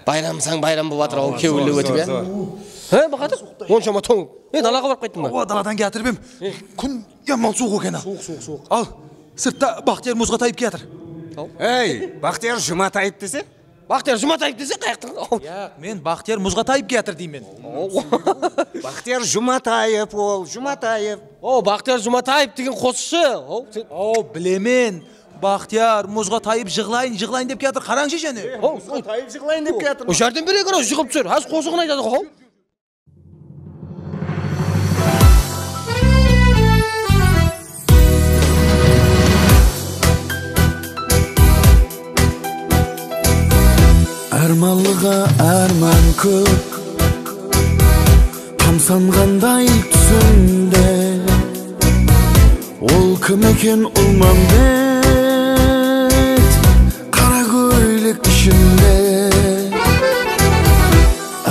Байрамсаң байрам болып жатыр, ау кеуіліп өтіп, я? Бақатыр, оншама тоң. Далаға барып қайттың ба? Даладан кетіріп ем. Күн яман суық екен. Суық. Ал, сыртта Baxtiyar Muzg'Ataev кетір. Ей, Baxtiyar Jumataev десе? Baxtiyar Jumataev десе қаяқтың? Мен Baxtiyar Muzg'Ataev кетір деймін. Baxtiyar Jumataev ол, Jumataev. Baxtiyar Jumataev деген қосшы. Білемен. Baxtiyar Muzg'Ataev жығылайын деп кетір. Қараңшы жені. Muzg'Ataev жығылайын деп кетір. О жерден бере көр, жығып түсір. Аз қосығын айтады қау. Арманлыға арман көп, тамсанғандай түсімде. Ол кім екен Ұлмамбет, қара көйлек ішінде.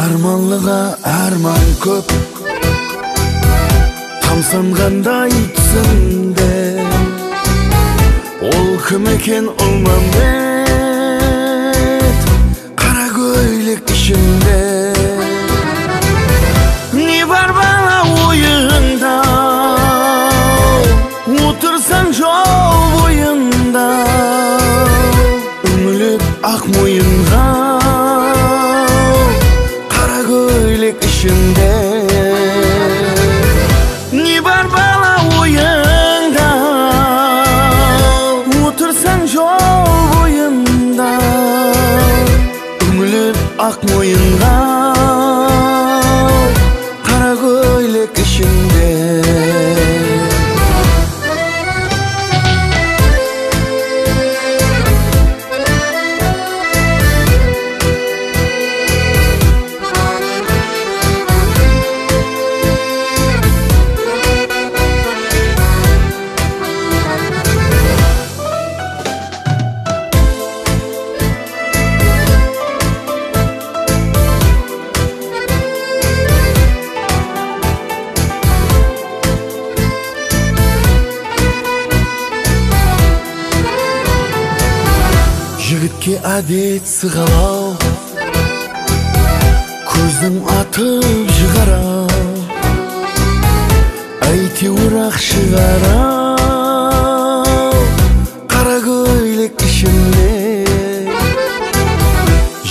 Арманлыға арман көп, тамсанғандай түсімде. Ол кім екен Ұлмамбет, көйлек ішінде. Не бар бала ойында, отырсаң жол бойында. Үңіліп ақ мойынға, қара көйлек ішінде. Не бар бала ойында, отырсаң жол бойында. Ақ мойынға, қара көйлек ішінде. Жігітке әдет сығалау, көздің атып жығарау. Әйтеуір ақ шығарау, қара көйлек ішінде.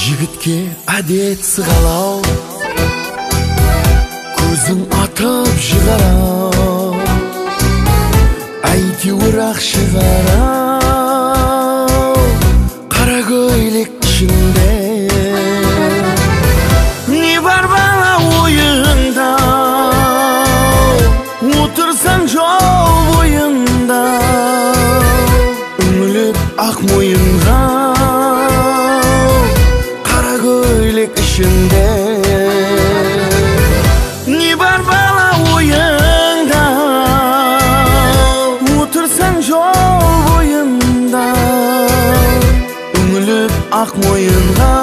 Жігітке әдет сығалау, көздің атып жығарау. Әйтеуір ақ шығарау, қара көйлек ішінде. Не бар бала ойында, отырсаң жол бойында. Үңіліп ақ мойынға, қара көйлек ішінде. Не бар бала ойында, отырсаң жол бойында. Үңіліп ақ мойынға,